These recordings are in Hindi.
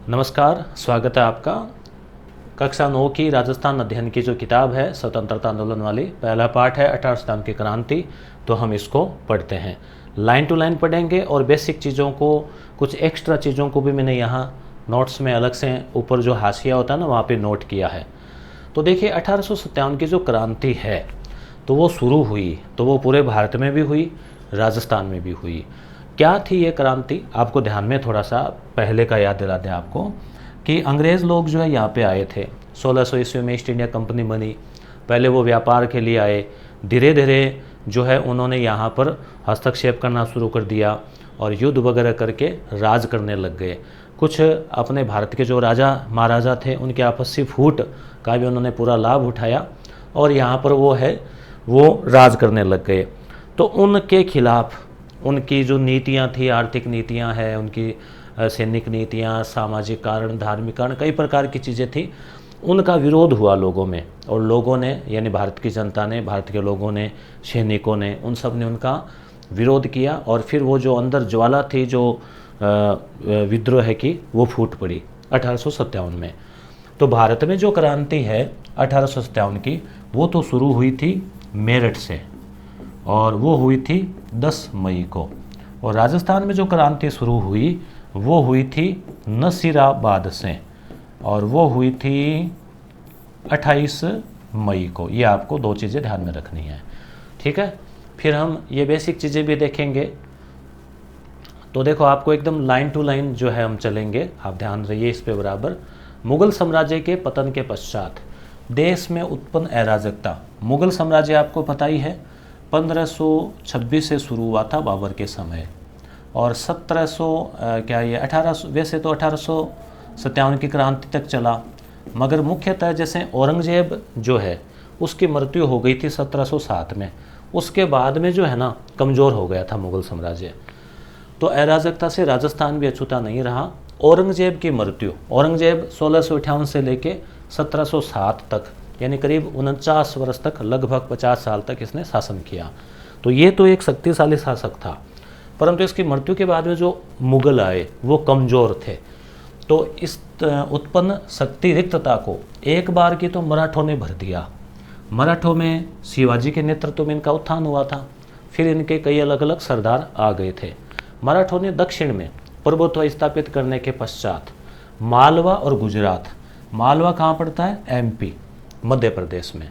नमस्कार, स्वागत है आपका। कक्षा 9 की राजस्थान अध्ययन की जो किताब है स्वतंत्रता आंदोलन वाली, पहला पार्ट है 18 सितंबर की क्रांति। तो हम इसको पढ़ते हैं, लाइन टू लाइन पढ़ेंगे और बेसिक चीज़ों को, कुछ एक्स्ट्रा चीज़ों को भी मैंने यहाँ नोट्स में अलग से ऊपर जो हाशिया होता है ना वहाँ पे नोट किया है। तो देखिए 1857 की जो क्रांति है तो वो शुरू हुई, तो वो पूरे भारत में भी हुई, राजस्थान में भी हुई। क्या थी ये क्रांति, आपको ध्यान में थोड़ा सा पहले का याद दिला दें आपको कि अंग्रेज़ लोग जो है यहाँ पे आए थे। 1600 ईस्वी में ईस्ट इंडिया कंपनी बनी। पहले वो व्यापार के लिए आए, धीरे धीरे जो है उन्होंने यहाँ पर हस्तक्षेप करना शुरू कर दिया और युद्ध वगैरह करके राज करने लग गए। कुछ अपने भारत के जो राजा महाराजा थे उनके आपसी फूट का भी उन्होंने पूरा लाभ उठाया और यहाँ पर वो राज करने लग गए। तो उनके खिलाफ उनकी जो नीतियाँ थी, आर्थिक नीतियाँ हैं, उनकी सैनिक नीतियाँ, सामाजिक कारण, धार्मिक कारण, कई प्रकार की चीज़ें थी, उनका विरोध हुआ लोगों में। और लोगों ने, यानी भारत की जनता ने, भारत के लोगों ने, सैनिकों ने, उन सब ने उनका विरोध किया और फिर वो जो अंदर ज्वाला थी, जो विद्रोह की, वो फूट पड़ी 1857 में। तो भारत में जो क्रांति है 1857 की, वो तो शुरू हुई थी मेरठ से और वो हुई थी 10 मई को। और राजस्थान में जो क्रांति शुरू हुई वो हुई थी नसीराबाद से और वो हुई थी 28 मई को। ये आपको दो चीज़ें ध्यान में रखनी है, ठीक है। फिर हम ये बेसिक चीज़ें भी देखेंगे। तो देखो, आपको एकदम लाइन टू लाइन जो है हम चलेंगे, आप ध्यान रहिए इस पे बराबर। मुगल साम्राज्य के पतन के पश्चात देश में उत्पन्न अराजकता। मुगल साम्राज्य आपको पता ही है 1526 से शुरू हुआ था बाबर के समय और 1800 वैसे तो 1857 की क्रांति तक चला, मगर मुख्यतः जैसे औरंगजेब जो है उसकी मृत्यु हो गई थी 1707 में। उसके बाद में जो है ना कमज़ोर हो गया था मुगल साम्राज्य। तो अराजकता से राजस्थान भी अछूता नहीं रहा। औरंगजेब की मृत्यु, औरंगजेब 1658 से लेके 1707 तक, यानी करीब 49 वर्ष तक, लगभग 50 साल तक इसने शासन किया। तो ये तो एक शक्तिशाली शासक था, परंतु इसकी मृत्यु के बाद में जो मुगल आए वो कमज़ोर थे। तो इस उत्पन्न शक्ति रिक्तता को एक बार की तो मराठों ने भर दिया। मराठों में शिवाजी के नेतृत्व में इनका उत्थान हुआ था, फिर इनके कई अलग अलग सरदार आ गए थे। मराठों ने दक्षिण में प्रभुत्व स्थापित करने के पश्चात मालवा और गुजरात, मालवा कहाँ पड़ता है, एमपी, मध्य प्रदेश में,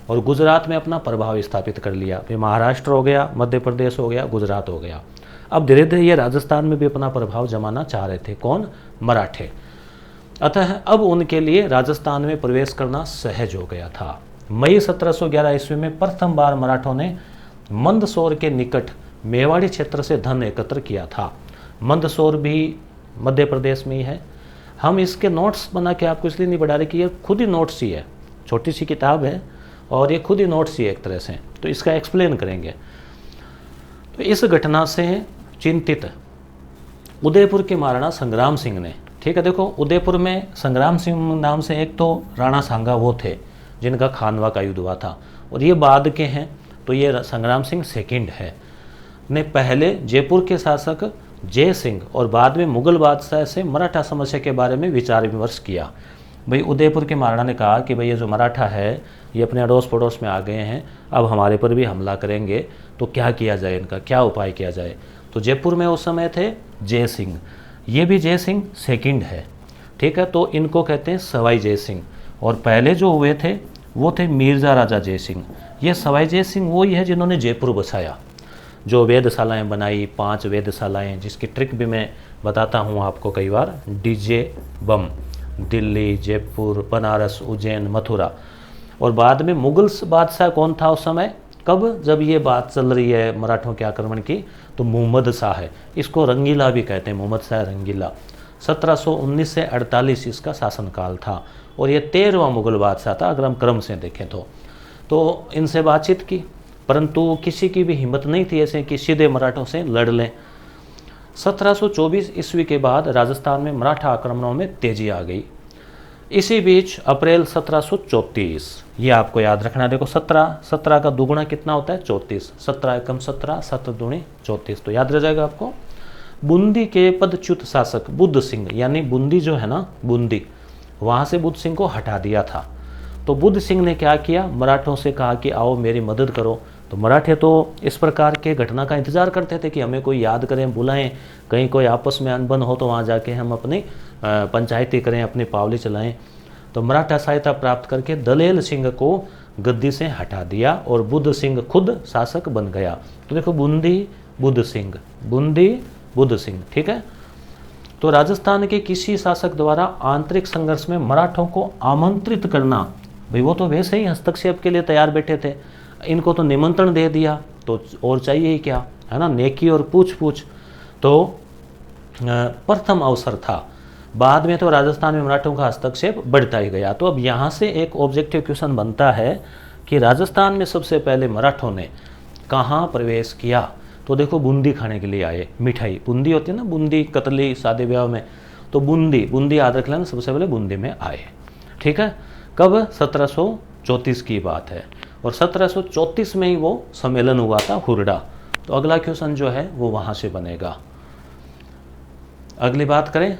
और गुजरात में अपना प्रभाव स्थापित कर लिया। फिर महाराष्ट्र हो गया, मध्य प्रदेश हो गया, गुजरात हो गया। अब धीरे धीरे ये राजस्थान में भी अपना प्रभाव जमाना चाह रहे थे। कौन, मराठे। अतः अब उनके लिए राजस्थान में प्रवेश करना सहज हो गया था। मई 1711 ईस्वी में प्रथम बार मराठों ने मंदसौर के निकट मेवाड़ी क्षेत्र से धन एकत्र किया था। मंदसौर भी मध्य प्रदेश में ही है। हम इसके नोट्स बना के आपको इसलिए नहीं बढ़ा रहे कि ये खुद ही नोट्स ही है, छोटी सी किताब है और ये खुद ही नोट्स ही एक तरह से, तो इसका एक्सप्लेन करेंगे। तो इस घटना से चिंतित उदयपुर के महाराणा संग्राम सिंह ने, ठीक है, देखो उदयपुर में संग्राम सिंह नाम से एक तो राणा सांगा वो थे जिनका खानवा का युद्ध हुआ था, और ये बाद के हैं। तो ये संग्राम सिंह सेकंड है, ने पहले जयपुर के शासक जय सिंह और बाद में मुगल बादशाह से मराठा समस्या के बारे में विचार विमर्श किया। भाई उदयपुर के महाराणा ने कहा कि भाई ये जो मराठा है ये अपने अड़ोस पड़ोस में आ गए हैं, अब हमारे पर भी हमला करेंगे, तो क्या किया जाए, इनका क्या उपाय किया जाए। तो जयपुर में उस समय थे जय सिंह, ये भी जय सिंह सेकंड है, ठीक है। तो इनको कहते हैं सवाई जय सिंह, और पहले जो हुए थे वो थे मिर्जा राजा जय सिंह। ये सवाई जय सिंह वही है जिन्होंने जयपुर बसाया, जो वेधशालाएँ बनाई, 5 वेधशालाएँ, जिसकी ट्रिक भी मैं बताता हूँ आपको कई बार। डीजे बम, दिल्ली, जयपुर, बनारस, उज्जैन, मथुरा। और बाद में मुगल बादशाह कौन था उस समय, कब, जब ये बात चल रही है मराठों के आक्रमण की, तो मोहम्मद शाह है, इसको रंगीला भी कहते हैं, मोहम्मद शाह रंगीला। 1719 से 48 इसका शासनकाल था और ये 13वां मुगल बादशाह था अगर हम क्रम से देखें तो इनसे बातचीत की, परंतु किसी की भी हिम्मत नहीं थी ऐसे कि सीधे मराठों से लड़ लें। 1724 ईस्वी के बाद राजस्थान में मराठा आक्रमणों में तेजी आ गई। इसी बीच अप्रैल 1734, ये आपको याद रखना, देखो 17 का दुगुना कितना होता है, 34, 17 एकम 17, 7 दूनी 34, तो याद रह जाएगा आपको। बूंदी के पदच्युत शासक बुद्ध सिंह, यानी बूंदी जो है ना, बूंदी, वहाँ से बुद्ध सिंह को हटा दिया था। तो बुद्ध सिंह ने क्या किया, मराठों से कहा कि आओ मेरी मदद करो। तो मराठे तो इस प्रकार के घटना का इंतजार करते थे कि हमें कोई याद करें, बुलाएं, कहीं कोई आपस में अनबन हो तो वहाँ जाके हम अपनी पंचायती करें, अपनी पावली चलाएं। तो मराठा सहायता प्राप्त करके दलेल सिंह को गद्दी से हटा दिया और बुद्ध सिंह खुद शासक बन गया। तो देखो, बूंदी बुद्ध सिंह, बूंदी बुद्ध सिंह, ठीक है। तो राजस्थान के किसी शासक द्वारा आंतरिक संघर्ष में मराठों को आमंत्रित करना, भाई वो तो वैसे ही हस्तक्षेप के लिए तैयार बैठे थे, इनको तो निमंत्रण दे दिया तो और चाहिए ही क्या, है ना, नेकी और पूछ पूछ। तो प्रथम अवसर था। बाद में तो राजस्थान में मराठों का हस्तक्षेप बढ़ता ही गया। तो अब यहाँ से एक ऑब्जेक्टिव क्वेश्चन बनता है कि राजस्थान में सबसे पहले मराठों ने कहाँ प्रवेश किया। तो देखो, बूंदी खाने के लिए आए, मिठाई बूंदी होती है ना, बूंदी कतली शादी ब्याह में, तो बूंदी याद रख लेना, सबसे पहले बूंदी में आए, ठीक है। कब, 1734 की बात है, और 1734 में ही वो सम्मेलन हुआ था हुरडा। तो अगला क्वेश्चन जो है वो वहाँ से बनेगा। अगली बात करें,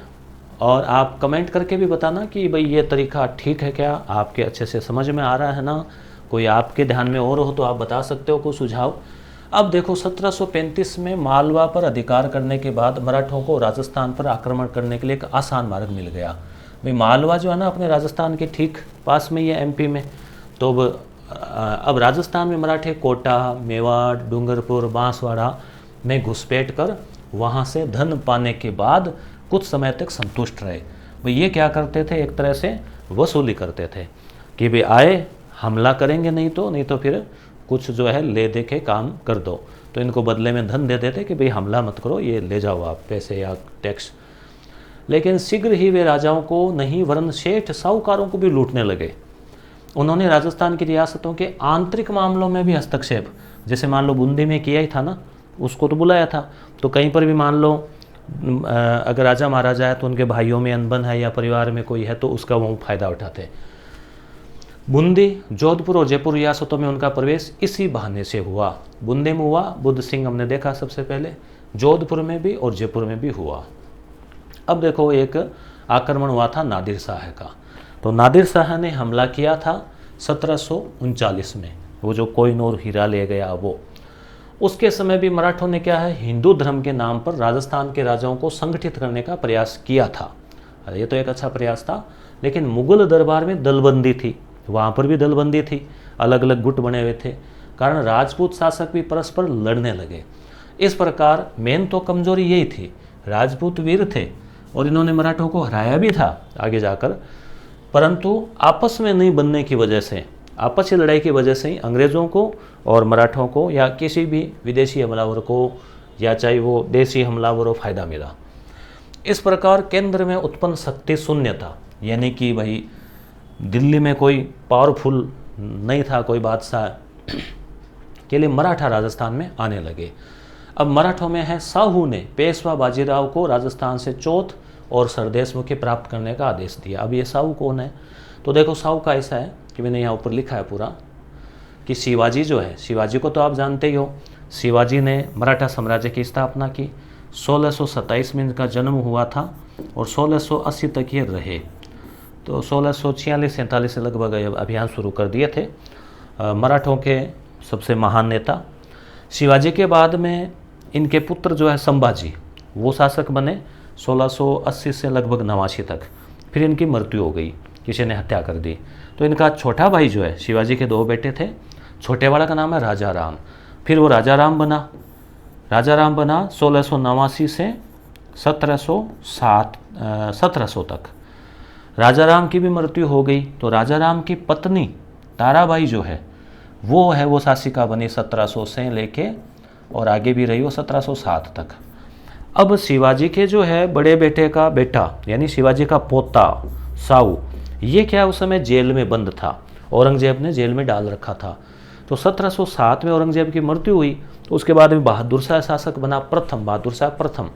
और आप कमेंट करके भी बताना कि भाई ये तरीका ठीक है क्या, आपके अच्छे से समझ में आ रहा है ना, कोई आपके ध्यान में और हो तो आप बता सकते हो कोई सुझाव। अब देखो, 1735 में मालवा पर अधिकार करने के बाद मराठों को राजस्थान पर आक्रमण करने के लिए एक आसान मार्ग मिल गया। भाई मालवा जो है ना अपने राजस्थान के ठीक पास में ही है, एमपी में। तो अब राजस्थान में मराठे कोटा, मेवाड़, डूंगरपुर, बांसवाड़ा में घुसपैठ कर वहाँ से धन पाने के बाद कुछ समय तक संतुष्ट रहे। भाई ये क्या करते थे, एक तरह से वसूली करते थे कि भाई आए, हमला करेंगे, नहीं तो फिर कुछ जो है ले दे के काम कर दो। तो इनको बदले में धन दे देते कि भाई हमला मत करो, ये ले जाओ आप पैसे या टैक्स। लेकिन शीघ्र ही वे राजाओं को नहीं वरन सेठ साहूकारों को भी लूटने लगे। उन्होंने राजस्थान की रियासतों के आंतरिक मामलों में भी हस्तक्षेप, जैसे मान लो बूंदी में किया ही था ना, उसको तो बुलाया था, तो कहीं पर भी मान लो अगर राजा महाराजा है तो उनके भाइयों में अनबन है या परिवार में कोई है तो उसका वो फायदा उठाते। बूंदी, जोधपुर और जयपुर रियासतों में उनका प्रवेश इसी बहाने से हुआ। बूंदी में हुआ, बुद्ध सिंह हमने देखा सबसे पहले, जोधपुर में भी और जयपुर में भी हुआ। अब देखो, एक आक्रमण हुआ था नादिर शाह का। तो नादिर शाह ने हमला किया था 1739 में, वो जो कोहिनूर हीरा ले गया वो। उसके समय भी मराठों ने क्या है, हिंदू धर्म के नाम पर राजस्थान के राजाओं को संगठित करने का प्रयास किया था। अरे ये तो एक अच्छा प्रयास था, लेकिन मुगल दरबार में दलबंदी थी, वहाँ पर भी दलबंदी थी, अलग अलग गुट बने हुए थे, कारण राजपूत शासक भी परस्पर लड़ने लगे। इस प्रकार मेन तो कमजोरी यही थी, राजपूत वीर थे और इन्होंने मराठों को हराया भी था आगे जाकर, परंतु आपस में नहीं बनने की वजह से, आपसी लड़ाई की वजह से ही अंग्रेज़ों को और मराठों को या किसी भी विदेशी हमलावर को या चाहे वो देसी हमलावर को फ़ायदा मिला। इस प्रकार केंद्र में उत्पन्न शक्ति शून्य था, यानी कि भाई दिल्ली में कोई पावरफुल नहीं था, कोई बादशाह के लिए मराठा राजस्थान में आने लगे। अब मराठों में है, साहू ने पेशवा बाजीराव को राजस्थान से चौथ और सरदेशमुखी प्राप्त करने का आदेश दिया। अब ये साहू कौन है, तो देखो साहू का ऐसा है कि मैंने यहाँ ऊपर लिखा है पूरा कि शिवाजी जो है, शिवाजी को तो आप जानते ही हो, शिवाजी ने मराठा साम्राज्य की स्थापना की। 1627 में इनका जन्म हुआ था और 1680 तक ये रहे। तो 1646-47 से लगभग अभियान शुरू कर दिए थे। मराठों के सबसे महान नेता। शिवाजी के बाद में इनके पुत्र जो है संभाजी, वो शासक बने 1680 से लगभग 89 तक। फिर इनकी मृत्यु हो गई, किसी ने हत्या कर दी। तो इनका छोटा भाई जो है, शिवाजी के 2 बेटे थे, छोटे वाला का नाम है राजा राम। फिर वो राजा राम बना 1689 से 1700 तक। राजा राम की भी मृत्यु हो गई। तो राजा राम की पत्नी ताराबाई जो है वो शासिका बनी 1700 से लेके और आगे भी रही वो 1707 तक। अब शिवाजी के जो है बड़े बेटे का बेटा यानी शिवाजी का पोता साऊ, ये क्या उस समय जेल में बंद था, औरंगजेब ने जेल में डाल रखा था। तो 1707 में औरंगजेब की मृत्यु हुई। तो उसके बाद में बहादुर शाह शासक बना, बहादुर शाह प्रथम।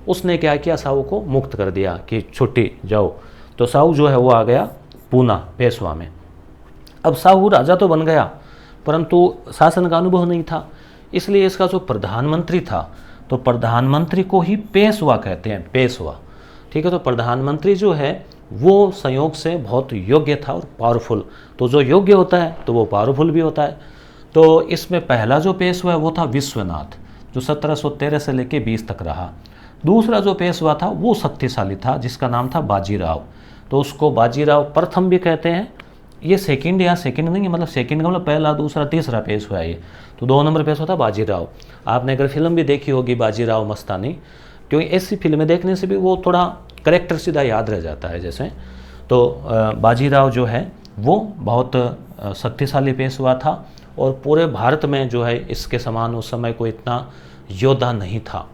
उसने क्या किया, साऊ को मुक्त कर दिया कि छुट्टी जाओ। तो साऊ जो है वो आ गया पूना पेशवा में। अब साऊ राजा तो बन गया परंतु शासन का अनुभव नहीं था, इसलिए इसका जो प्रधानमंत्री था तो प्रधानमंत्री को ही पेशवा कहते हैं, पेशवा। ठीक है, तो प्रधानमंत्री जो है वो संयोग से बहुत योग्य था और पावरफुल। तो जो योग्य होता है तो वो पावरफुल भी होता है। तो इसमें पहला जो पेशवा है वो था विश्वनाथ, जो 1713 से लेकर 20 तक रहा। दूसरा जो पेशवा था वो शक्तिशाली था, जिसका नाम था बाजीराव। तो उसको बाजीराव प्रथम भी कहते हैं। ये सेकंड, या सेकंड नहीं, मतलब सेकंड का मतलब पहला, दूसरा, तीसरा पेशवा है ये। तो 2 नंबर पेशवा था बाजीराव। आपने अगर फिल्म भी देखी होगी बाजीराव मस्तानी, क्योंकि ऐसी फिल्में देखने से भी वो थोड़ा करेक्टर सीधा याद रह जाता है जैसे। तो बाजीराव जो है वो बहुत शक्तिशाली पेशवा था, और पूरे भारत में जो है इसके समान उस समय कोई इतना योद्धा नहीं था।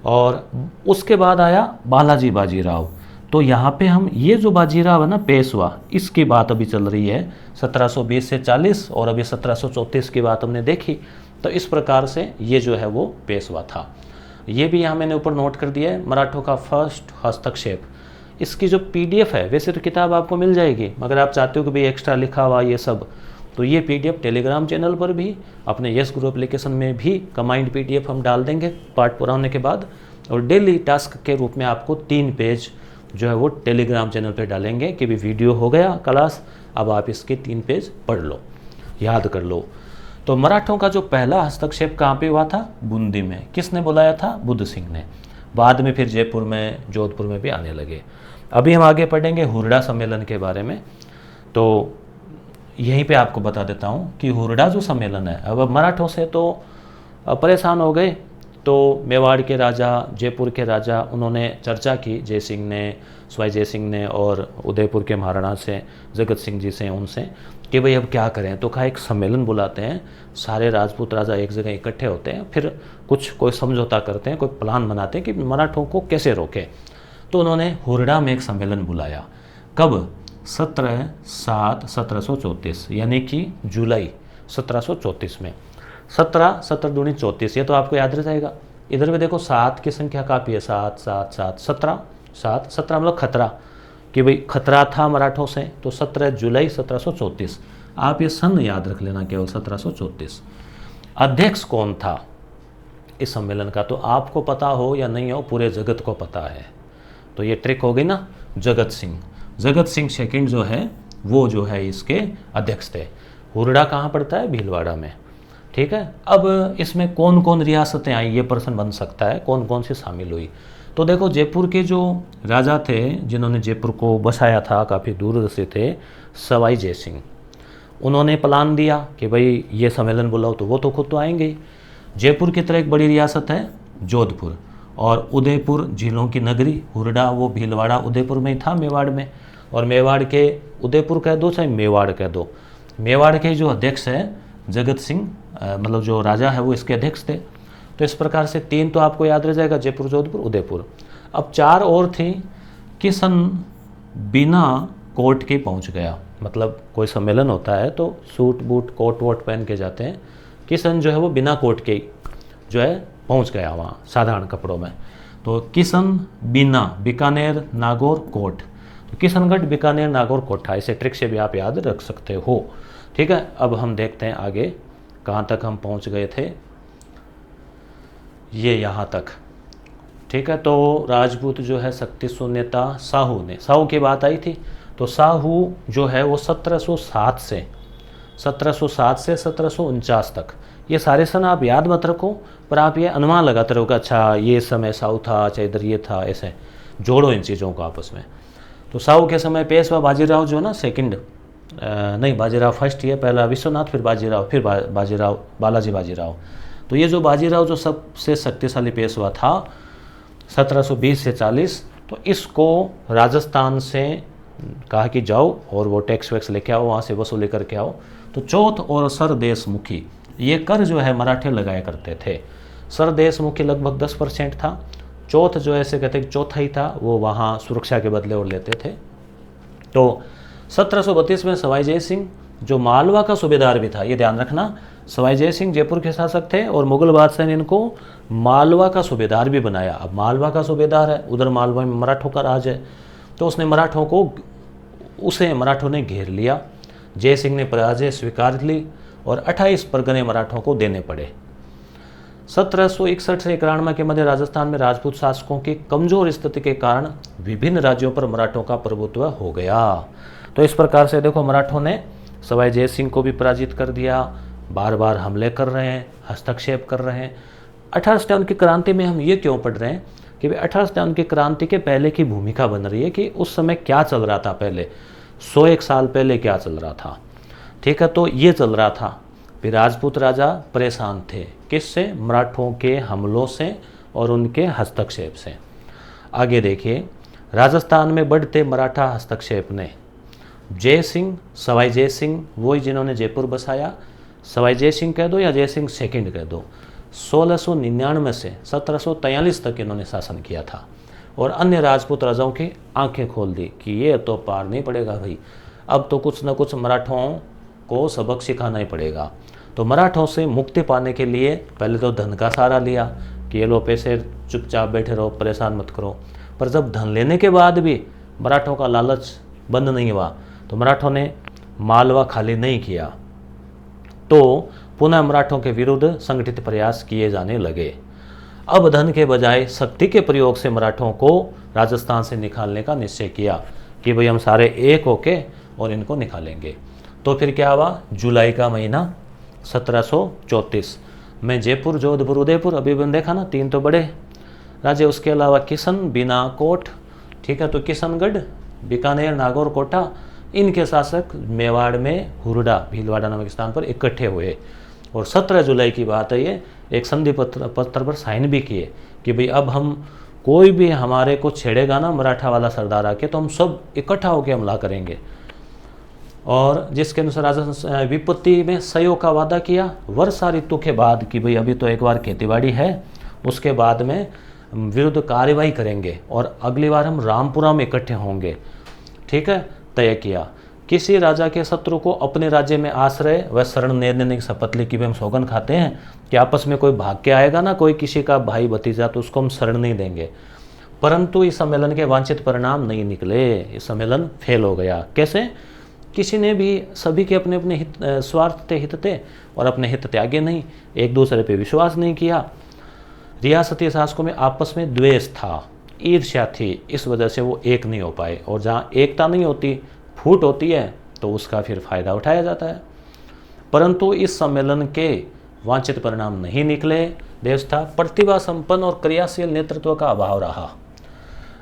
और उसके बाद आया बालाजी बाजीराव। तो यहाँ पे हम ये जो बाजीराव है ना पेशवा, इसकी बात अभी चल रही है 1720 से 40, और अभी 1734 की बात हमने देखी। तो इस प्रकार से ये जो है वो पेशवा था। ये भी यहाँ मैंने ऊपर नोट कर दिया है, मराठों का फर्स्ट हस्तक्षेप। इसकी जो PDF है, वैसे तो किताब आपको मिल जाएगी, मगर आप चाहते हो कि भाई एक्स्ट्रा लिखा हुआ ये सब, तो ये PDF टेलीग्राम चैनल पर भी, अपने यस गुरु एप्लीकेशन में भी कंबाइंड PDF हम डाल देंगे पार्ट पूरा होने के बाद। और डेली टास्क के रूप में आपको 3 पेज जो है वो टेलीग्राम चैनल पे डालेंगे कि भी वीडियो हो गया क्लास, अब आप इसके 3 पेज पढ़ लो, याद कर लो। तो मराठों का जो पहला हस्तक्षेप कहाँ पे हुआ था? बूंदी में। किसने बुलाया था? बुद्ध सिंह ने। बाद में फिर जयपुर में, जोधपुर में भी आने लगे। अभी हम आगे पढ़ेंगे हुरडा सम्मेलन के बारे में। तो यहीं पे आपको बता देता हूँ कि हुरडा जो सम्मेलन है, अब मराठों से तो परेशान हो गए, तो मेवाड़ के राजा, जयपुर के राजा, उन्होंने चर्चा की, जय सिंह ने, सवाई जय सिंह ने, और उदयपुर के महाराणा से, जगत सिंह जी से, उनसे, कि भाई अब क्या करें। तो कहा एक सम्मेलन बुलाते हैं, सारे राजपूत राजा एक जगह इकट्ठे होते हैं, फिर कोई समझौता करते हैं, कोई प्लान बनाते हैं कि मराठों को कैसे रोके। तो उन्होंने हुरडा में एक सम्मेलन बुलाया। कब? 17/7/1734, यानी कि जुलाई 1734 में। 17 दूनी 34, ये तो आपको याद रह जाएगा। इधर भी देखो 7 की संख्या काफ़ी है, 7 7 7 17, 17 मतलब खतरा, कि भाई खतरा था मराठों से। तो 17 जुलाई 1734, आप ये सन याद रख लेना केवल, 1734। अध्यक्ष कौन था इस सम्मेलन का? तो आपको पता हो या नहीं हो, पूरे जगत को पता है। तो ये ट्रिक हो गई ना, जगत सिंह। जगत सिंह सेकंड जो है वो जो है इसके अध्यक्ष थे। हुरडा कहाँ पड़ता है? भीलवाड़ा में। ठीक है, अब इसमें कौन कौन रियासतें आई, ये प्रश्न बन सकता है, कौन कौन सी शामिल हुई। तो देखो, जयपुर के जो राजा थे जिन्होंने जयपुर को बसाया था, काफ़ी दूरदर्शी थे, सवाई जय सिंह। उन्होंने प्लान दिया कि भाई ये सम्मेलन बुलाओ, तो वो तो खुद तो आएंगे ही। जयपुर की तरह एक बड़ी रियासत है जोधपुर, और उदयपुर झीलों की नगरी। हुरडा वो भीलवाड़ा उदयपुर में ही था, मेवाड़ में। और मेवाड़ के, उदयपुर कह दो चाहे मेवाड़ कह दो, मेवाड़ के जो अध्यक्ष है जगत सिंह, मतलब जो राजा है वो इसके अध्यक्ष थे। तो इस प्रकार से 3 तो आपको याद रह जाएगा, जयपुर, जोधपुर, उदयपुर। अब 4 और थी। किशन बिना कोट के पहुंच गया, मतलब कोई सम्मेलन होता है तो सूट बूट कोट वोट पहन के जाते हैं। किशन जो है वो बिना कोट के जो है पहुंच गया वहाँ साधारण कपड़ों में। तो किशन बिना, बीकानेर, नागौर, कोट। तो किशनगढ़, बीकानेर, नागौर, कोटा, इसे ट्रिक से भी आप याद रख सकते हो। ठीक है, अब हम देखते हैं आगे कहाँ तक हम पहुँच गए थे। ये यहाँ तक। ठीक है, तो राजपूत जो है शक्ति शून्यता, साहू ने, साहू की बात आई थी। तो साहू जो है वो 1707 से 1749 तक, ये सारे सन आप याद मत रखो, पर आप ये अनुमान लगाते रहोगे, अच्छा ये समय साहू था, चाहे इधर ये था, ऐसे जोड़ो इन चीज़ों को आपस में। तो साहू के समय पेशवा बाजीराव जो है ना सेकंड, नहीं बाजीराव फर्स्ट ही है, पहला विश्वनाथ, फिर बाजीराव, फिर बाजीराव, बालाजी बाजीराव। तो ये जो बाजीराव जो सबसे शक्तिशाली पेशवा था 1720 से 40, तो इसको राजस्थान से कहा कि जाओ और वो टैक्स वैक्स लेके आओ, वहाँ से वसूली करके आओ। तो चौथ और सरदेशमुखी, ये कर जो है मराठे लगाया करते थे। सरदेशमुखी लगभग 10% था। चौथ जो ऐसे कहते हैं चौथाई था, वो वहाँ सुरक्षा के बदले और लेते थे। तो 1732 में सवाई जय सिंह जो मालवा का सूबेदार भी था, ये ध्यान रखना, सवाई जय सिंह जयपुर के शासक थे और मुगल बादशाह ने इनको मालवा का सूबेदार भी बनाया। अब मालवा का सूबेदार है, उधर मालवा में मराठों का राज है, तो उसने मराठों ने घेर लिया। जय सिंह ने पराजय स्वीकार ली और 28 परगने मराठों को देने पड़े। 1761 से 91 के मध्य राजस्थान में राजपूत शासकों की कमजोर स्थिति के कारण विभिन्न राज्यों पर मराठों का प्रभुत्व हो गया। तो इस प्रकार से देखो मराठों ने सवाई जय सिंह को भी पराजित कर दिया, बार बार हमले कर रहे हैं, हस्तक्षेप कर रहे हैं। 1857 की क्रांति में हम ये क्यों पढ़ रहे हैं कि 1857 की क्रांति के पहले की भूमिका बन रही है कि उस समय क्या चल रहा था, पहले 101 साल पहले क्या चल रहा था। ठीक है, तो ये चल रहा था। फिर राजपूत राजा परेशान थे, किससे? मराठों के हमलों से और उनके हस्तक्षेप से। आगे देखिए, राजस्थान में बढ़ते मराठा हस्तक्षेप ने जय सिंह, सवाई जय सिंह, वही जिन्होंने जयपुर बसाया, सवाई जय सिंह कह दो या जय सिंह सेकंड कह दो, 1699 से 1743 तक इन्होंने शासन किया था और अन्य राजपूत राजाओं की आंखें खोल दी कि ये तो पार नहीं पड़ेगा भाई, अब तो कुछ न कुछ मराठों को सबक सिखाना ही पड़ेगा। तो मराठों से मुक्ति पाने के लिए पहले तो धन का सहारा लिया कि ये लो पैसे, चुपचाप बैठे रहो, परेशान मत करो। पर जब धन लेने के बाद भी मराठों का लालच बंद नहीं हुआ तो मराठों ने मालवा खाली नहीं किया, तो पुनः मराठों के विरुद्ध संगठित प्रयास किए जाने लगे। अब धन के बजाय शक्ति के प्रयोग से मराठों को राजस्थान से निकालने का निश्चय किया कि भाई हम सारे एक होके और इनको निकालेंगे। तो फिर क्या हुआ, जुलाई का महीना 1734 में जयपुर, जोधपुर, उदयपुर, अभी भी देखा ना, 3 तो बड़े राज्य, उसके अलावा किशन, बीना, कोट, ठीक है, तो किशनगढ़, बीकानेर, नागौर, कोटा, इनके शासक मेवाड़ में हुरडा, भीलवाड़ा नामक स्थान पर इकट्ठे हुए और 17 जुलाई की बात है ये, एक संधि पत्र पर साइन भी किए कि भाई अब हम, कोई भी हमारे को छेड़ेगा ना मराठा वाला सरदार आके, तो हम सब इकट्ठा होकर हमला करेंगे। और जिसके अनुसार राजा विपत्ति में सहयोग का वादा किया वर्षा ऋतु के बाद कि भाई अभी तो एक बार खेतीबाड़ी है, उसके बाद में विरुद्ध कार्यवाही करेंगे और अगली बार हम रामपुरा में इकट्ठे होंगे। ठीक है, तय किया। किसी राजा के शत्रु को अपने राज्य में आश्रय व शरण लेने की शपथ ली कि भाई हम सौगंध खाते हैं कि आपस में कोई भाग के आएगा ना, कोई किसी का भाई भतीजा, तो उसको हम शरण नहीं देंगे। परंतु इस सम्मेलन के वांछित परिणाम नहीं निकले, इस सम्मेलन फेल हो गया। कैसे? किसी ने भी, सभी के अपने अपने हित, स्वार्थ थे, हित थे और अपने हित त्यागे नहीं, एक दूसरे पे विश्वास नहीं किया। रियासती शासकों में आपस में द्वेष था, ईर्ष्या थी, इस वजह से वो एक नहीं हो पाए। और जहाँ एकता नहीं होती, फूट होती है, तो उसका फिर फायदा उठाया जाता है। परंतु इस सम्मेलन के वांछित परिणाम नहीं निकले। देश था प्रतिभा संपन्न और क्रियाशील नेतृत्व का अभाव रहा।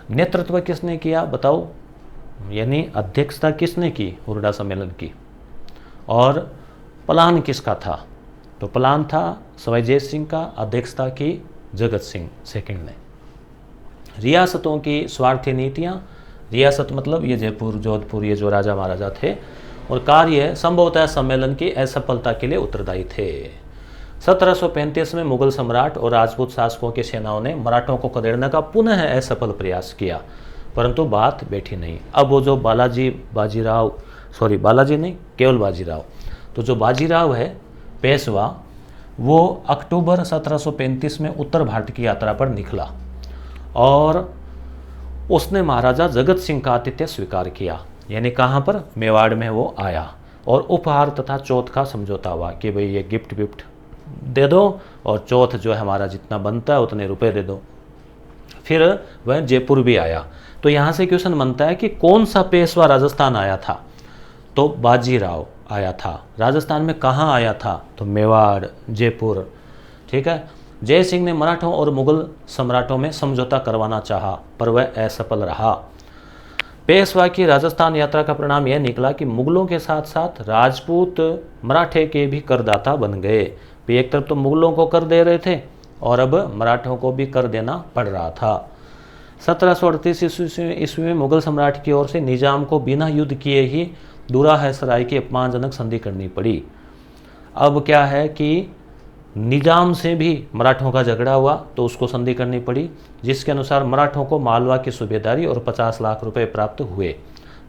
नेतृत्व किसने किया बताओ? यानी अध्यक्षता किसने की हुरडा सम्मेलन की, और प्लान किसका था? तो प्लान था सवाई जय सिंह का, अध्यक्षता की जगत सिंह सेकंड ने। रियासतों की स्वार्थी नीतियां, रियासत मतलब ये जयपुर, जोधपुर, ये जो राजा महाराजा थे, और कार्य संभवतः सम्मेलन की असफलता के लिए उत्तरदायी थे। 1735 में मुगल सम्राट और राजपूत शासकों की सेनाओं ने मराठों को खदेड़ने का पुनः असफल प्रयास किया, परंतु बात बैठी नहीं। अब वो जो बालाजी नहीं, केवल बाजीराव, तो जो बाजीराव है पेशवा, वो अक्टूबर 1735 में उत्तर भारत की यात्रा पर निकला और उसने महाराजा जगत सिंह का आतिथ्य स्वीकार किया। यानी कहाँ पर? मेवाड़ में वो आया और उपहार तथा चौथ का समझौता हुआ कि भाई ये गिफ्ट विफ्ट दे दो और चौथ जो है हमारा जितना बनता है उतने रुपए दे दो। फिर वह जयपुर भी आया। तो यहाँ से क्वेश्चन बनता है कि कौन सा पेशवा राजस्थान आया था? तो बाजीराव आया था। राजस्थान में कहाँ आया था? तो मेवाड़, जयपुर। ठीक है। जय सिंह ने मराठों और मुगल सम्राटों में समझौता करवाना चाहा, पर वह असफल रहा। पेशवा की राजस्थान यात्रा का परिणाम यह निकला कि मुगलों के साथ साथ राजपूत मराठे के भी करदाता बन गए। एक तरफ तो मुगलों को कर दे रहे थे और अब मराठों को भी कर देना पड़ रहा था। 1738 ईस्वी में मुगल सम्राट की ओर से निजाम को बिना युद्ध किए ही दूरा है सराय की अपमानजनक संधि करनी पड़ी। अब क्या है कि निजाम से भी मराठों का झगड़ा हुआ तो उसको संधि करनी पड़ी, जिसके अनुसार मराठों को मालवा की सूबेदारी और 50 लाख रुपए प्राप्त हुए।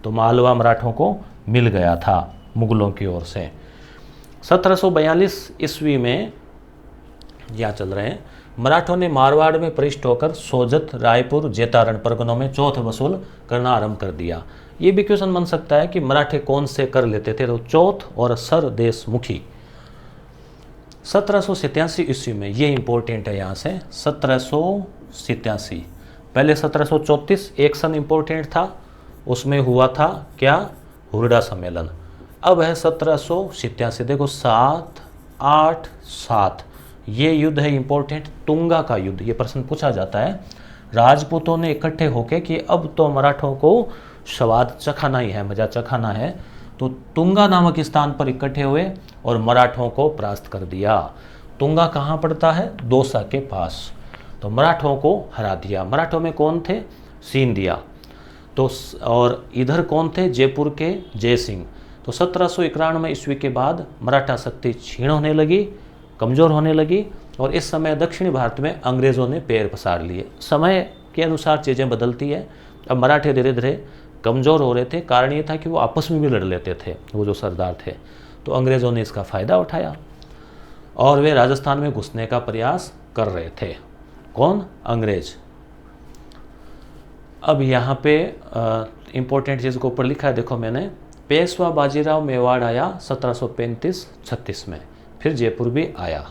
तो मालवा मराठों को मिल गया था मुगलों की ओर से। 1742 ईस्वी में यहाँ चल रहे हैं, मराठों ने मारवाड़ में प्रविष्ट होकर सोजत, रायपुर, जेतारण परगनों में चौथ वसूल करना आरंभ कर दिया। ये भी क्वेश्चन बन सकता है कि मराठे कौन से कर लेते थे? तो चौथ और सर देशमुखी। 1787 ईस्वी में, ये इंपॉर्टेंट है यहाँ से, 1787। पहले 1734 एक सन इंपॉर्टेंट था, उसमें हुआ था क्या, हुरडा सम्मेलन। अब है 1787, देखो 7, 8, 7, ये युद्ध है इंपॉर्टेंट, तुंगा का युद्ध। ये प्रश्न पूछा जाता है, राजपूतों ने इकट्ठे होके कि अब तो मराठों को स्वाद चखाना ही है, मजा चखाना है, तो तुंगा नामक स्थान पर इकट्ठे हुए और मराठों को परास्त कर दिया। तुंगा कहाँ पड़ता है, दौसा के पास। तो मराठों को हरा दिया। मराठों में कौन थे, सिंधिया, तो और इधर कौन थे, जयपुर के जय सिंह। तो 1791 ईस्वी के बाद मराठा शक्ति क्षीण होने लगी, कमज़ोर होने लगी, और इस समय दक्षिणी भारत में अंग्रेज़ों ने पैर पसार लिए। समय के अनुसार चीज़ें बदलती है। अब मराठे धीरे धीरे कमज़ोर हो रहे थे, कारण ये था कि वो आपस में भी लड़ लेते थे, वो जो सरदार थे। तो अंग्रेज़ों ने इसका फ़ायदा उठाया और वे राजस्थान में घुसने का प्रयास कर रहे थे। कौन, अंग्रेज। अब यहाँ पे इम्पोर्टेंट चीज़ को ऊपर लिखा है, देखो मैंने, पेशवा बाजीराव मेवाड़ आया 1735-36 में, फिर जयपुर भी आया।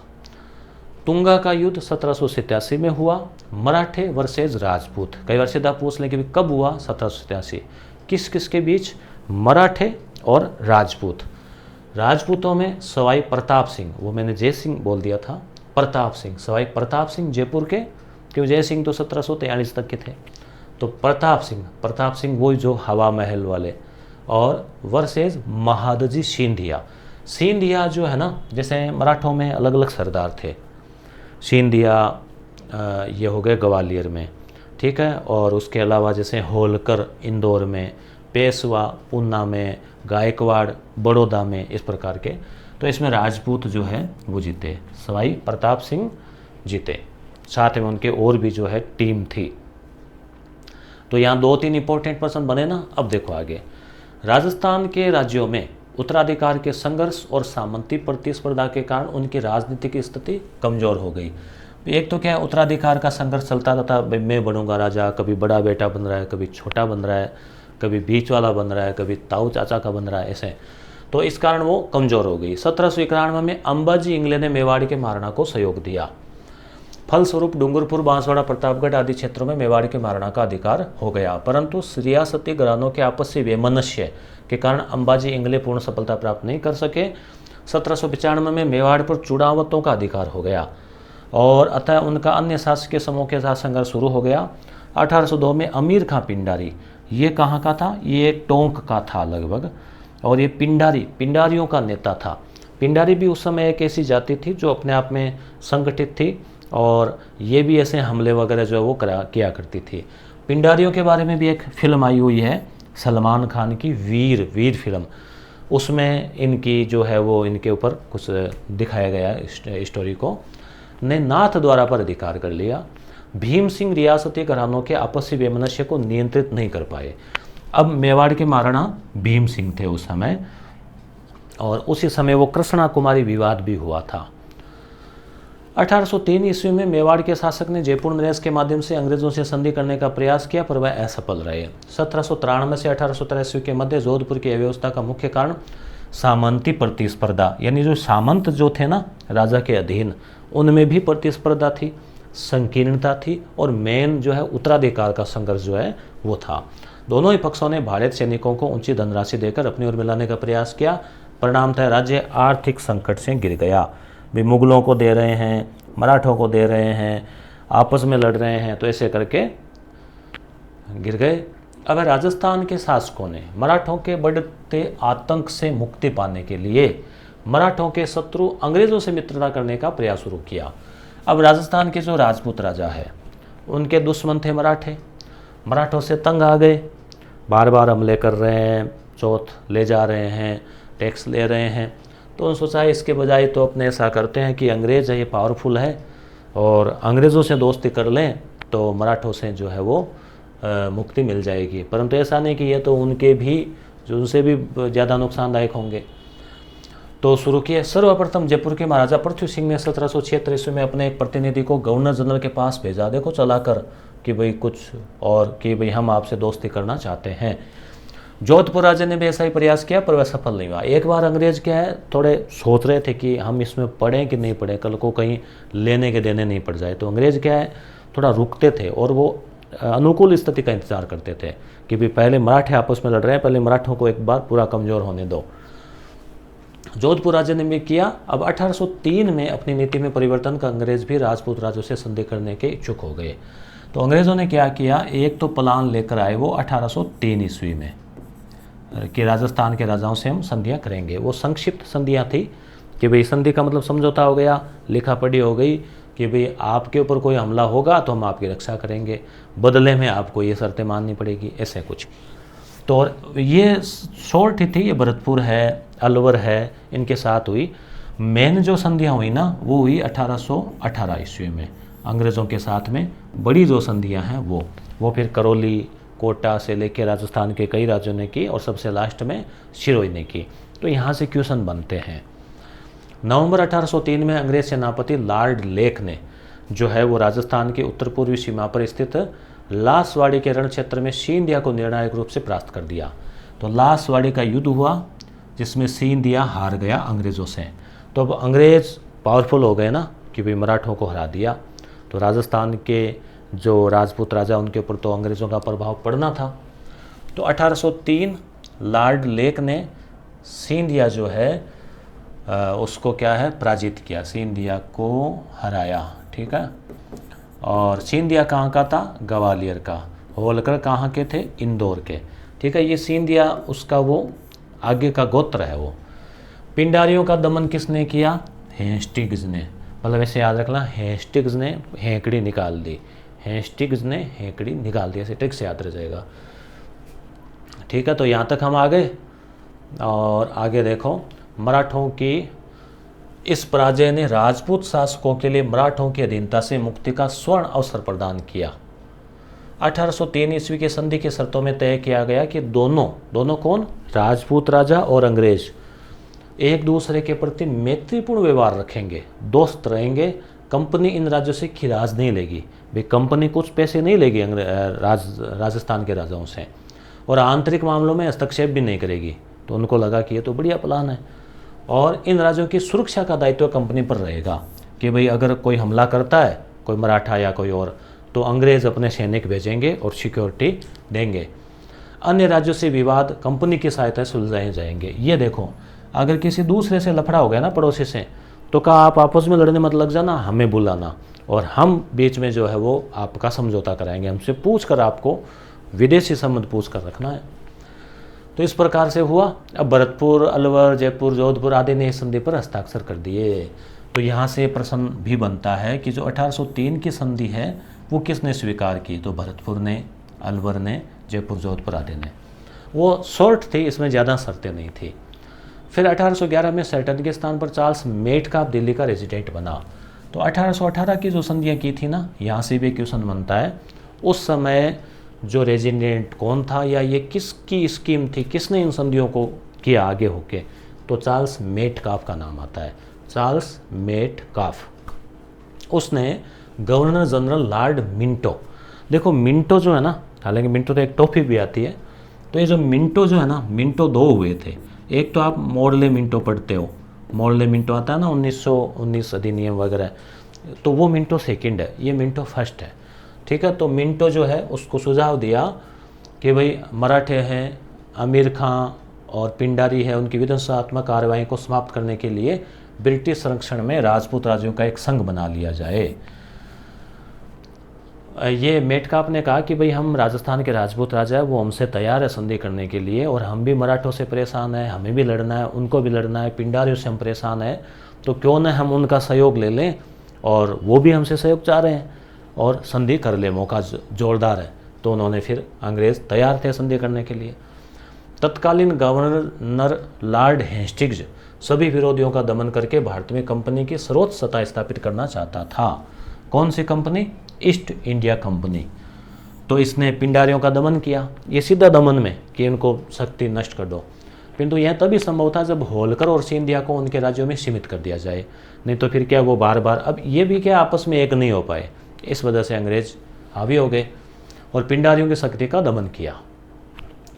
तुंगा का युद्ध 1787 में हुआ, मराठे वर्सेज राजपूत। कई बार सीधा पूछ लें कि कब हुआ, 1787। किस किस के बीच, मराठे और राजपूत। राजपूतों में सवाई प्रताप सिंह, वो मैंने जय सिंह बोल दिया था, प्रताप सिंह, सवाई प्रताप सिंह जयपुर के, क्यों जय सिंह तो 1743 तक के थे। तो प्रताप सिंह वही जो हवा महल वाले, और वर्सेज महादजी सिंधिया। सिंधिया जो है ना, जैसे मराठों में अलग अलग सरदार थे, सिंधिया ये हो गए ग्वालियर में, ठीक है, और उसके अलावा जैसे होलकर इंदौर में, पेशवा पूना में, गायकवाड़ बड़ौदा में, इस प्रकार के। तो इसमें राजपूत जो है वो जीते, सवाई प्रताप सिंह जीते, साथ में उनके और भी जो है टीम थी। तो यहाँ 2-3 इंपॉर्टेंट पर्सन बने ना। अब देखो आगे, राजस्थान के राज्यों में उत्तराधिकार के संघर्ष और सामंती प्रतिस्पर्धा के कारण उनकी राजनीतिक स्थिति कमजोर हो गई। एक तो क्या है, उत्तराधिकार का संघर्ष चलता रहता, मैं बनूंगा राजा, कभी बड़ा बेटा बन रहा है, कभी छोटा बन रहा है, कभी बीच वाला बन रहा है, कभी ताऊ चाचा का बन रहा है, ऐसे। तो इस कारण वो कमजोर हो गई। 1791 में अंबाजी इंगले ने मेवाड़ के महाराणा को सहयोग दिया। फलस्वरूप डूंगरपुर, बांसवाड़ा, प्रतापगढ़ आदि क्षेत्रों में मेवाड़ के महाराणा का अधिकार हो गया, परंतु रियासती घरानों के आपसी वैमनस्य के कारण अंबाजी इंगले पूर्ण सफलता प्राप्त नहीं कर सके। 1795 में मेवाड़ पर चुड़ावतों का अधिकार हो गया और अतः उनका अन्य शासकीय समूह के साथ संघर्ष शुरू हो गया। 1802 में अमीर खां पिंडारी, ये कहाँ का था, ये टोंक का था लगभग, और ये पिंडारियों का नेता था। पिंडारी भी उस समय एक ऐसी जाति थी जो अपने आप में संगठित थी, और ये भी ऐसे हमले वगैरह जो है वो किया करती थी। पिंडारियों के बारे में भी एक फिल्म आई हुई है सलमान खान की, वीर फिल्म, उसमें इनकी जो है वो इनके ऊपर कुछ दिखाया गया स्टोरी को। ने नाथ द्वारा पर अधिकार कर लिया। भीम सिंह रियासती घरानों के आपसी वैमनस्य को नियंत्रित नहीं कर पाए। अब मेवाड़ के महाराणा भीम सिंह थे उस समय, और उसी समय वो कृष्णा कुमारी विवाद भी हुआ था। 1803 ईस्वी में मेवाड़ के शासक ने जयपुर नरेश के माध्यम से अंग्रेजों से संधि करने का प्रयास किया, पर वह असफल रहे। 1793 से 1883 के मध्य जोधपुर की अव्यवस्था का मुख्य कारण सामंती प्रतिस्पर्धा, यानी जो सामंत जो थे ना राजा के अधीन, उनमें भी प्रतिस्पर्धा थी, संकीर्णता थी, और मेन जो है उत्तराधिकार का संघर्ष जो है वो था। दोनों ही पक्षों ने भारतीय सैनिकों को ऊंची धनराशि देकर अपनी ओर मिलाने का प्रयास किया। परिणाम था राज्य आर्थिक संकट से गिर गया। भी मुगलों को दे रहे हैं, मराठों को दे रहे हैं, आपस में लड़ रहे हैं, तो ऐसे करके गिर गए। अब राजस्थान के शासकों ने मराठों के बढ़ते आतंक से मुक्ति पाने के लिए मराठों के शत्रु अंग्रेजों से मित्रता करने का प्रयास शुरू किया। अब राजस्थान के जो राजपूत राजा है उनके दुश्मन थे मराठे, मराठों से तंग आ गए, बार बार हमले कर रहे हैं, चौथ ले जा रहे हैं, टैक्स ले रहे हैं। तो उन्होंने सोचा इसके बजाय तो अपने ऐसा करते हैं कि अंग्रेज है ये पावरफुल है, और अंग्रेज़ों से दोस्ती कर लें तो मराठों से जो है वो मुक्ति मिल जाएगी। परंतु ऐसा नहीं कि ये तो उनके भी जो उनसे भी ज़्यादा नुकसानदायक होंगे। तो शुरू किए। सर्वप्रथम जयपुर के महाराजा पृथ्वी सिंह ने 1776 ईस्वी में अपने एक प्रतिनिधि को गवर्नर जनरल के पास भेजा, देखो चलाकर, कि भाई कुछ और, कि भाई हम आपसे दोस्ती करना चाहते हैं। जोधपुर राजा ने भी ऐसा ही प्रयास किया पर वह सफल नहीं हुआ। एक बार अंग्रेज क्या है थोड़े सोच रहे थे कि हम इसमें पढ़ें कि नहीं पढ़ें, कल को कहीं लेने के देने नहीं पड़ जाए, तो अंग्रेज क्या है थोड़ा रुकते थे और वो अनुकूल स्थिति का इंतजार करते थे कि भी पहले मराठे आपस में लड़ रहे हैं, पहले मराठों को एक बार पूरा कमज़ोर होने दो। जोधपुर राजा ने भी किया। अब 1803 में अपनी नीति में परिवर्तन का अंग्रेज भी राजपूत राजों से संधि करने के इच्छुक हो गए। तो अंग्रेज़ों ने क्या किया, एक तो प्लान लेकर आए वो 1803 ईस्वी में कि राजस्थान के राजाओं से हम संधियाँ करेंगे। वो संक्षिप्त संधियाँ थी कि भाई संधि का मतलब समझौता हो गया, लिखा पढ़ी हो गई कि भाई आपके ऊपर कोई हमला होगा तो हम आपकी रक्षा करेंगे, बदले में आपको ये शर्तें माननी पड़ेगी, ऐसे कुछ। तो ये शॉर्ट ही थी, ये भरतपुर है, अलवर है, इनके साथ हुई। मेन जो संधियाँ हुई ना वो हुई 1818 ईस्वी में अंग्रेज़ों के साथ में। बड़ी जो संधियाँ हैं वो फिर करौली, कोटा से लेकर राजस्थान के कई राज्यों ने की और सबसे लास्ट में सिरोही ने की। तो यहाँ से क्वेश्चन बनते हैं। नवंबर 1803 में अंग्रेज सेनापति लॉर्ड लेक ने जो है वो राजस्थान की उत्तर पूर्वी सीमा पर स्थित लासवाड़ी के रण क्षेत्र में सिंधिया को निर्णायक रूप से परास्त कर दिया। तो लासवाड़ी का युद्ध हुआ जिसमें सिंधिया हार गया अंग्रेज़ों से। तो अब अंग्रेज़ पावरफुल हो गए ना कि भाई मराठों को हरा दिया, तो राजस्थान के जो राजपूत राजा उनके ऊपर तो अंग्रेज़ों का प्रभाव पड़ना था। तो 1803 लॉर्ड लेक ने सिंधिया जो है उसको क्या है पराजित किया, सिंधिया को हराया, ठीक है। और सिंधिया कहाँ का था, ग्वालियर का। होलकर कहाँ के थे, इंदौर के, ठीक है। ये सिंधिया उसका वो आगे का गोत्र है। वो पिंडारियों का दमन किसने किया, हेस्टिंग्स ने। मतलब ऐसे याद रखना, हेस्टिंग्स ने हेंकड़ी निकाल दी, हेस्टिंग्स ने हेंकड़ी निकाल दी, ऐसे ट्रिक से याद रह जाएगा, ठीक है। तो यहाँ तक हम आ गए। और आगे देखो, मराठों की इस पराजय ने राजपूत शासकों के लिए मराठों की अधीनता से मुक्ति का स्वर्ण अवसर प्रदान किया। 1803 ईस्वी की संधि की शर्तों में तय किया गया कि दोनों कौन, राजपूत राजा और अंग्रेज एक दूसरे के प्रति मैत्रीपूर्ण व्यवहार रखेंगे, दोस्त रहेंगे। कंपनी इन राज्यों से खिराज नहीं लेगी, भाई कंपनी कुछ पैसे नहीं लेगी राजस्थान के राजाओं से, और आंतरिक मामलों में हस्तक्षेप भी नहीं करेगी। तो उनको लगा कि ये तो बढ़िया प्लान है। और इन राज्यों की सुरक्षा का दायित्व कंपनी पर रहेगा कि भाई अगर कोई हमला करता है, कोई मराठा या कोई और, तो अंग्रेज़ अपने सैनिक भेजेंगे और सिक्योरिटी देंगे। अन्य राज्यों से विवाद कंपनी की सहायता से सुलझाए जाएंगे। ये देखो, अगर किसी दूसरे से लफड़ा हो गया ना पड़ोसी से, तो कहा आप आपस में लड़ने मत लग जाना, हमें बुलाना और हम बीच में जो है वो आपका समझौता कराएंगे, हमसे पूछ कर, आपको विदेशी संबंध पूछ कर रखना है। तो इस प्रकार से हुआ। अब भरतपुर, अलवर, जयपुर, जोधपुर आदि ने इस संधि पर हस्ताक्षर कर दिए। तो यहाँ से प्रश्न भी बनता है कि जो 1803 की संधि है वो किसने स्वीकार की, तो भरतपुर ने, अलवर ने, जयपुर, जोधपुर आदि ने। वो शॉर्ट थी, इसमें ज़्यादा शर्तें नहीं थी। फिर 1811 में सल्टन के स्थान पर चार्ल्स मेटकाफ दिल्ली का रेजिडेंट बना। तो 1818 की जो संधियाँ की थी ना, यहाँ से भी क्वेश्चन बनता है, उस समय जो रेजिडेंट कौन था या ये किसकी स्कीम थी, किसने इन संधियों को किया आगे होके, तो चार्ल्स मेटकाफ का नाम आता है, चार्ल्स मेटकाफ। उसने गवर्नर जनरल लॉर्ड मिंटो, देखो मिंटो जो है ना, हालांकि मिंटो तो एक टॉफी भी आती है, तो ये जो मिंटो जो है ना, मिंटो दो हुए थे। एक तो आप मॉडले मिंटो पढ़ते हो, मॉडले मिंटो आता है ना 1919 अधिनियम वगैरह, तो वो मिंटो सेकंड है, ये मिंटो फर्स्ट है, ठीक है। तो मिंटो जो है उसको सुझाव दिया कि भाई मराठे हैं, आमिर खां और पिंडारी है, उनकी विध्वंसात्मक कार्रवाई को समाप्त करने के लिए ब्रिटिश संरक्षण में राजपूत राज्यों का एक संघ बना लिया जाए। ये मेटकाफ ने कहा कि भाई हम राजस्थान के राजपूत राजा है, वो हमसे तैयार है संधि करने के लिए, और हम भी मराठों से परेशान है, हमें भी लड़ना है, उनको भी लड़ना है, पिंडारियों से हम परेशान है, तो क्यों न हम उनका सहयोग ले लें, और वो भी हमसे सहयोग चाह रहे हैं और संधि कर ले, मौका जोरदार है। तो उन्होंने फिर, अंग्रेज़ तैयार थे संधि करने के लिए। तत्कालीन गवर्नर लॉर्ड हेस्टिंग्स सभी विरोधियों का दमन करके भारत में कंपनी की सर्वोच्च सत्ता स्थापित करना चाहता था। कौन सी कंपनी? East India company. तो इसने पिंडारियों का दमन किया, ये सीधा दमन में कि इनको शक्ति नष्ट कर दो, किंतु यह तभी संभव था जब होलकर और सिंधिया को उनके राज्यों में सीमित कर दिया जाए, नहीं तो फिर क्या वो बार बार, अब ये भी क्या आपस में एक नहीं हो पाए, इस वजह से अंग्रेज हावी हो गए और पिंडारियों की शक्ति का दमन किया।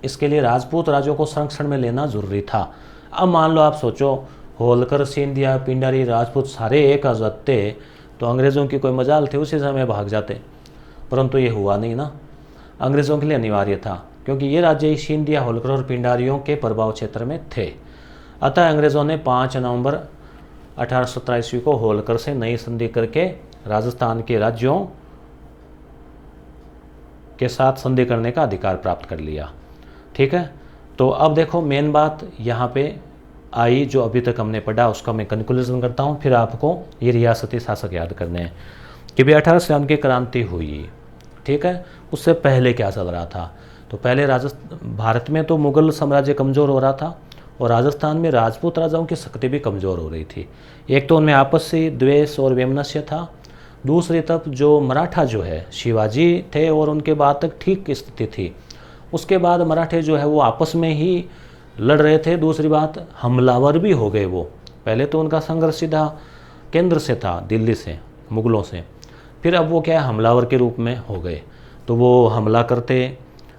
इसके लिए राजपूत राज्यों को संरक्षण में लेना जरूरी था। अब मान लो आप सोचो, होलकर, सिंधिया, पिंडारी, राजपूत सारे एक आ जाते तो अंग्रेज़ों की कोई मजाल थी, उसी समय भाग जाते। परंतु ये हुआ नहीं ना, अंग्रेज़ों के लिए अनिवार्य था, क्योंकि ये राज्य सिंधिया, होलकर और पिंडारियों के प्रभाव क्षेत्र में थे। अतः अंग्रेज़ों ने 5 नवंबर 1817 ईस्वी को होलकर से नई संधि करके राजस्थान के राज्यों के साथ संधि करने का अधिकार प्राप्त कर लिया। ठीक है, तो अब देखो मेन बात यहाँ पे आई, जो अभी तक हमने पढ़ा उसका मैं कंक्लूजन करता हूँ, फिर आपको ये रियासती शासक याद करने हैं कि भाई 1857 की क्रांति हुई। ठीक है, उससे पहले क्या चल रहा था? तो पहले भारत में तो मुगल साम्राज्य कमज़ोर हो रहा था और राजस्थान में राजपूत राजाओं की शक्ति भी कमज़ोर हो रही थी। एक तो उनमें आपसी द्वेष और वैमनस्य था, दूसरी तरफ जो मराठा जो है शिवाजी थे और उनके बाद तक ठीक स्थिति थी, उसके बाद मराठे जो है वो आपस में ही लड़ रहे थे। दूसरी बात, हमलावर भी हो गए वो। पहले तो उनका संघर्ष सीधा केंद्र से था, दिल्ली से, मुगलों से, फिर अब वो क्या है हमलावर के रूप में हो गए। तो वो हमला करते,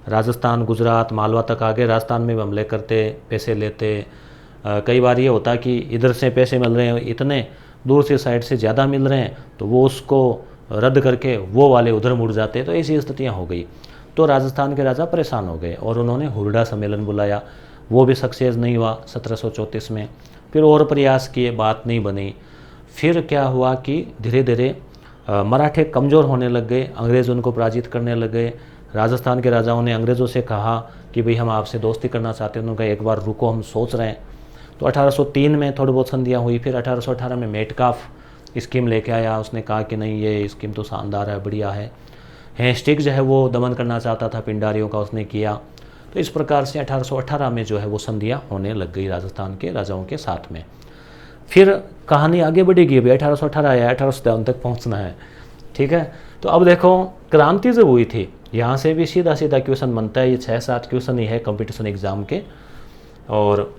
राजस्थान, गुजरात, मालवा तक आगे राजस्थान में भी हमले करते, पैसे लेते। कई बार ये होता कि इधर से पैसे मिल रहे हैं इतने, दूर से साइड से ज़्यादा मिल रहे हैं, तो वो उसको रद्द करके वो वाले उधर मुड़ जाते। तो ऐसी स्थितियाँ हो गई। तो राजस्थान के राजा परेशान हो गए और उन्होंने हुरडा सम्मेलन बुलाया, वो भी सक्सेस नहीं हुआ 1734 में। फिर और प्रयास किए, बात नहीं बनी। फिर क्या हुआ कि धीरे धीरे मराठे कमज़ोर होने लग गए, अंग्रेज़ उनको पराजित करने लग गए। राजस्थान के राजाओं ने अंग्रेज़ों से कहा कि भाई हम आपसे दोस्ती करना चाहते हैं। उन्होंने कहा एक बार रुको, हम सोच रहे हैं। तो 1803 में थोड़ी बहुत संधियाँ हुई। फिर 1818 में मेटकाफ स्कीम लेके आया। उसने कहा कि नहीं, ये स्कीम तो शानदार है, बढ़िया है। हेस्टिंग्स जो है वो दमन करना चाहता था पिंडारियों का, उसने किया। तो इस प्रकार से 1818 में जो है वो संधियाँ होने लग गई राजस्थान के राजाओं के साथ में। फिर कहानी आगे बढ़ेगी, अभी 1818 आया, 1857 तक पहुंचना है। ठीक है, तो अब देखो क्रांति जब हुई थी, यहाँ से भी सीधा सीधा क्वेश्चन बनता है। ये 6-7 क्वेश्चन ही है कंपटीशन एग्जाम के, और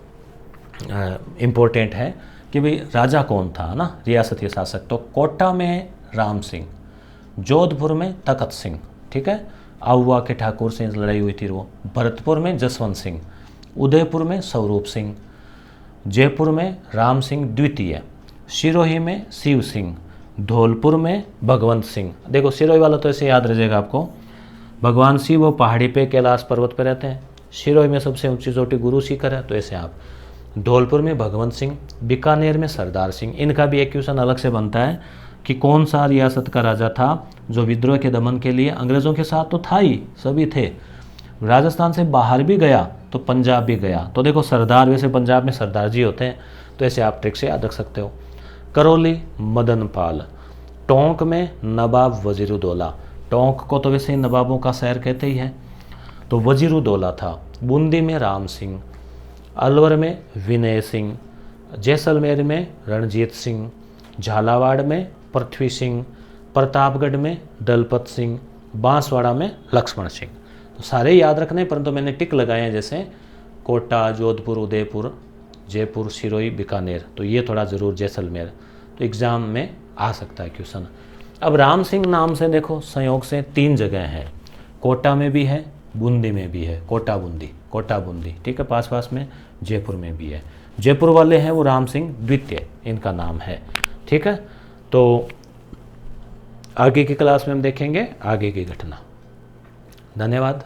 इम्पोर्टेंट है कि भाई राजा कौन था ना, रियासती शासक। तो कोटा में राम सिंह, जोधपुर में तखत सिंह, ठीक है, आहुआ के ठाकुर से लड़ाई हुई थी वो। भरतपुर में जसवंत सिंह, उदयपुर में स्वरूप सिंह, जयपुर में राम सिंह द्वितीय, सिरोही में शिव सिंह, धौलपुर में भगवंत सिंह। देखो सिरोही वाला तो ऐसे याद रह जाएगा आपको, भगवान शिव वो पहाड़ी पे कैलाश पर्वत पे रहते हैं। सिरोही में सबसे ऊंची चोटी गुरु शिखर है, तो ऐसे आप। धौलपुर में भगवंत सिंह, बीकानेर में सरदार सिंह। इनका भी एक क्वेश्चन अलग से बनता है कि कौन सा रियासत का राजा था जो विद्रोह के दमन के लिए, अंग्रेज़ों के साथ तो था ही, सभी थे, राजस्थान से बाहर भी गया तो पंजाब भी गया। तो देखो सरदार, वैसे पंजाब में सरदार जी होते हैं, तो ऐसे आप ट्रिक से याद रख सकते हो। करौली मदन पाल, टोंक में नवाब वजीरुद्दौला। टोंक को तो वैसे ही नवाबों का शहर कहते ही है, तो वजीरुद्दौला था। बूंदी में राम सिंह, अलवर में विनय सिंह, जैसलमेर में रणजीत सिंह, झालावाड़ में पृथ्वी सिंह, प्रतापगढ़ में दलपत सिंह, बांसवाड़ा में लक्ष्मण सिंह। तो सारे याद रखने, परंतु मैंने टिक लगाए हैं, जैसे कोटा, जोधपुर, उदयपुर, जयपुर, सिरोही, बीकानेर। तो ये थोड़ा ज़रूर, जैसलमेर, तो एग्ज़ाम में आ सकता है क्वेश्चन। अब राम सिंह नाम से देखो संयोग से 3 जगह हैं, कोटा में भी है, बूंदी में भी है, कोटा बूंदी, ठीक है, पास पास में। जयपुर में भी है। जयपुर वाले हैं वो राम सिंह द्वितीय, इनका नाम है। ठीक है, तो आगे की क्लास में हम देखेंगे आगे की घटना। धन्यवाद।